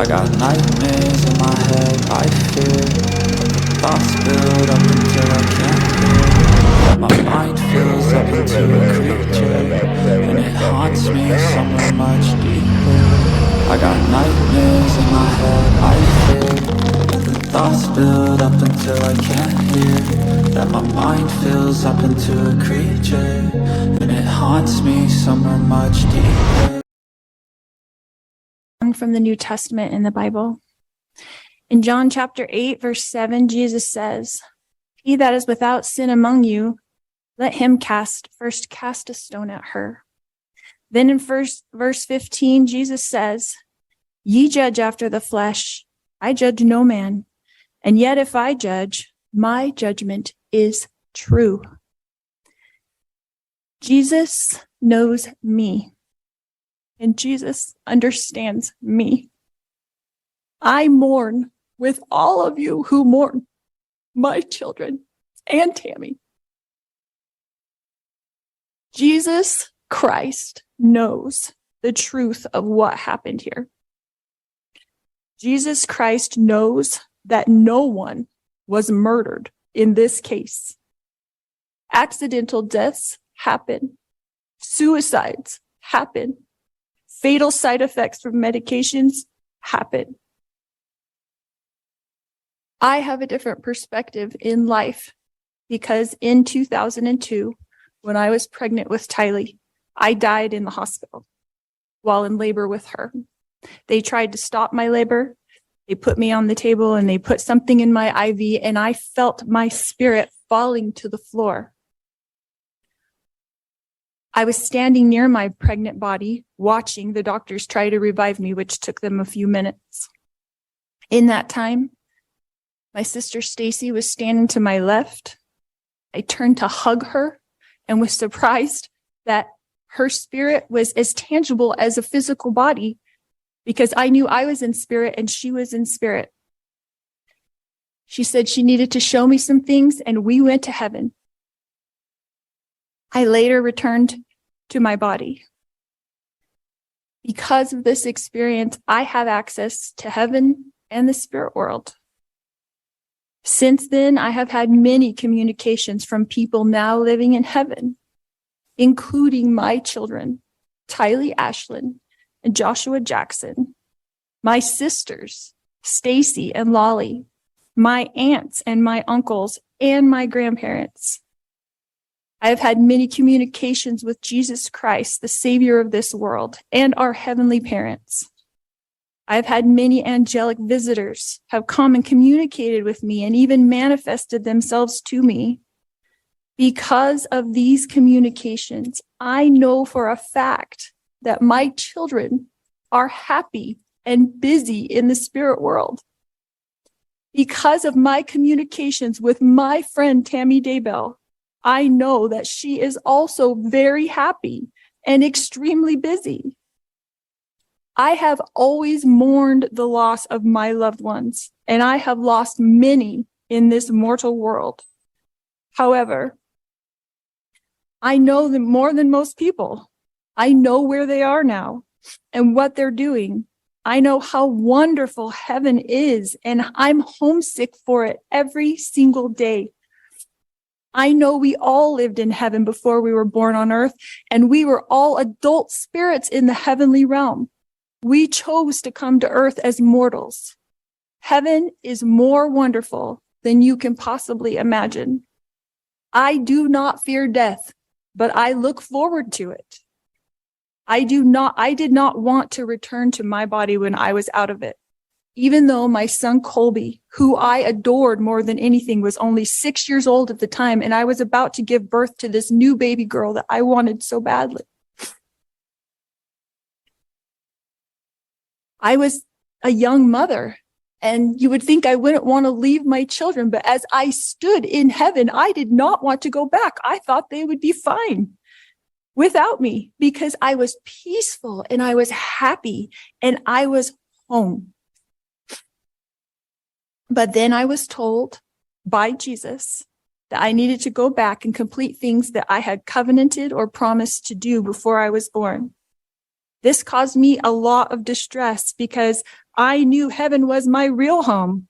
I got nightmares in my head, I fear thoughts build up until I can't hear. That my mind fills up into a creature, and it haunts me somewhere much deeper. I got nightmares in my head, I fear the thoughts build up until I can't hear. That my mind fills up into a creature, and it haunts me somewhere much deeper. From the New Testament in the Bible. In John chapter 8, verse 7, Jesus says, "He that is without sin among you, let him first cast a stone at her." Then in verse 15, Jesus says, "Ye judge after the flesh, I judge no man. And yet if I judge, my judgment is true." Jesus knows me. And Jesus understands me. I mourn with all of you who mourn, my children and Tammy. Jesus Christ knows the truth of what happened here. Jesus Christ knows that no one was murdered in this case. Accidental deaths happen. Suicides happen. Fatal side effects from medications happen. I have a different perspective in life because in 2002, when I was pregnant with Tylee, I died in the hospital while in labor with her. They tried to stop my labor. They put me on the table and they put something in my IV, and I felt my spirit falling to the floor. I was standing near my pregnant body, watching the doctors try to revive me, which took them a few minutes. In that time, my sister Stacy was standing to my left. I turned to hug her and was surprised that her spirit was as tangible as a physical body, because I knew I was in spirit and she was in spirit. She said she needed to show me some things, and we went to heaven. I later returned to my body. Because of this experience, I have access to heaven and the spirit world. Since then, I have had many communications from people now living in heaven, including my children, Tylee Ashlyn and Joshua Jackson, my sisters, Stacy and Lolly, my aunts and my uncles, and my grandparents. I have had many communications with Jesus Christ, the Savior of this world, and our heavenly parents. I have had many angelic visitors have come and communicated with me and even manifested themselves to me. Because of these communications, I know for a fact that my children are happy and busy in the spirit world. Because of my communications with my friend Tammy Daybell, I know that she is also very happy and extremely busy. I have always mourned the loss of my loved ones, and I have lost many in this mortal world. However, I know them more than most people. I know where they are now and what they're doing. I know how wonderful heaven is, and I'm homesick for it every single day. I know we all lived in heaven before we were born on earth, and we were all adult spirits in the heavenly realm. We chose to come to earth as mortals. Heaven is more wonderful than you can possibly imagine. I do not fear death, but I look forward to it. I did not want to return to my body when I was out of it. Even though my son Colby, who I adored more than anything, was only 6 years old at the time, and I was about to give birth to this new baby girl that I wanted so badly. I was a young mother, and you would think I wouldn't want to leave my children, but as I stood in heaven, I did not want to go back. I thought they would be fine without me because I was peaceful and I was happy and I was home. But then I was told by Jesus that I needed to go back and complete things that I had covenanted or promised to do before I was born. This caused me a lot of distress because I knew heaven was my real home,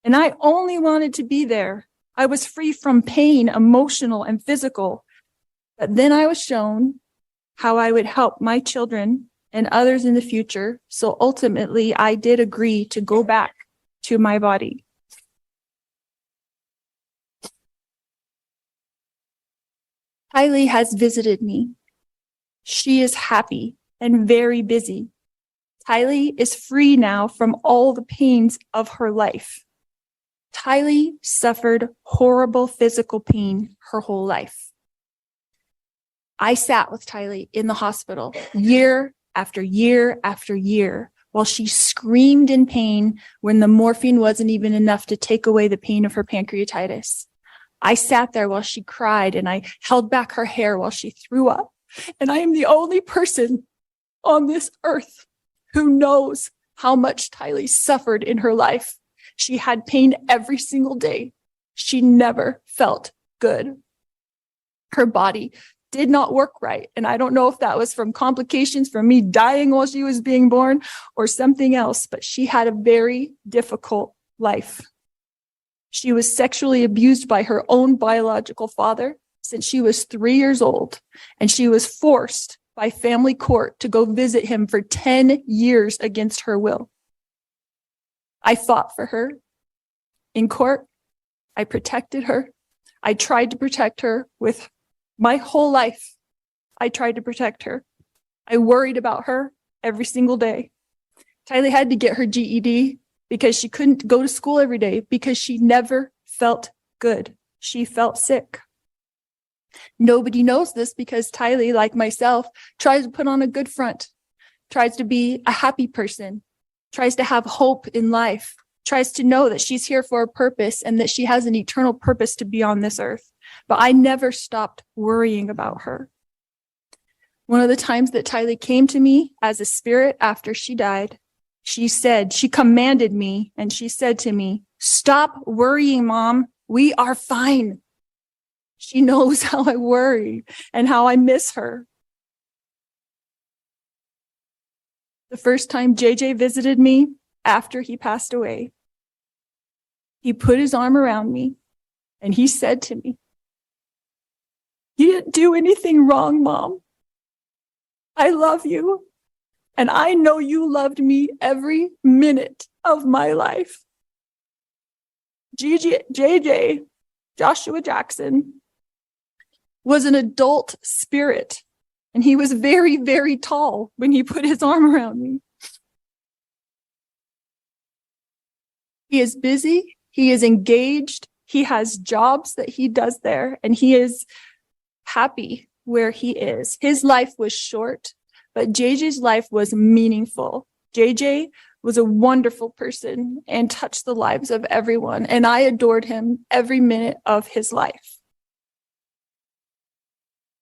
and I only wanted to be there. I was free from pain, emotional and physical. But then I was shown how I would help my children and others in the future. So ultimately, I did agree to go back to my body. Tylee has visited me. She is happy and very busy. Tylee is free now from all the pains of her life. Tylee suffered horrible physical pain her whole life. I sat with Tylee in the hospital year after year after year while she screamed in pain when the morphine wasn't even enough to take away the pain of her pancreatitis. I sat there while she cried and I held back her hair while she threw up. And I am the only person on this earth who knows how much Tylee suffered in her life. She had pain every single day. She never felt good. Her body did not work right. And I don't know if that was from complications from me dying while she was being born or something else, but she had a very difficult life. She was sexually abused by her own biological father since she was 3 years old, and she was forced by family court to go visit him for 10 years against her will. I fought for her in court. I protected her. I tried to protect her with my whole life. I tried to protect her. I worried about her every single day. Tylee had to get her GED because she couldn't go to school every day because she never felt good. She felt sick. Nobody knows this because Tylee, like myself, tries to put on a good front, tries to be a happy person, tries to have hope in life, tries to know that she's here for a purpose and that she has an eternal purpose to be on this earth. But I never stopped worrying about her. One of the times that Tylee came to me as a spirit after she died, she commanded me and she said to me, "Stop worrying, Mom. We are fine." She knows how I worry and how I miss her. The first time JJ visited me after he passed away, he put his arm around me and he said to me, "You didn't do anything wrong, Mom. I love you. And I know you loved me every minute of my life." JJ, Joshua Jackson, was an adult spirit. And he was very, very tall when he put his arm around me. He is busy. He is engaged. He has jobs that he does there. And he is happy where he is. His life was short, but JJ's life was meaningful. JJ was a wonderful person and touched the lives of everyone. And I adored him every minute of his life.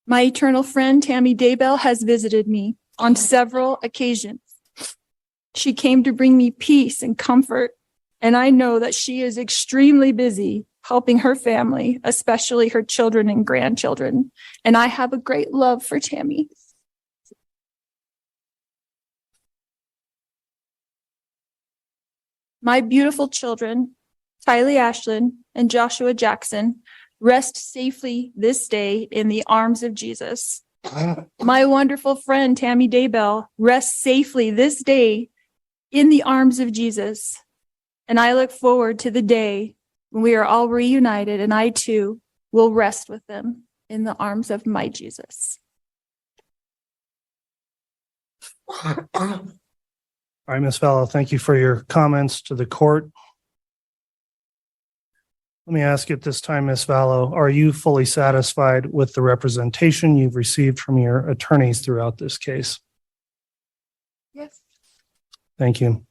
My eternal friend, Tammy Daybell, has visited me on several occasions. She came to bring me peace and comfort, and I know that she is extremely busy helping her family, especially her children and grandchildren. And I have a great love for Tammy. My beautiful children, Tylee Ashlyn and Joshua Jackson, rest safely this day in the arms of Jesus. My wonderful friend, Tammy Daybell, rests safely this day in the arms of Jesus. And I look forward to the day when we are all reunited and I too will rest with them in the arms of my Jesus. All right, Ms. Vallow, thank you for your comments to the court. Let me ask you at this time, Ms. Vallow, are you fully satisfied with the representation you've received from your attorneys throughout this case? Yes. Thank you.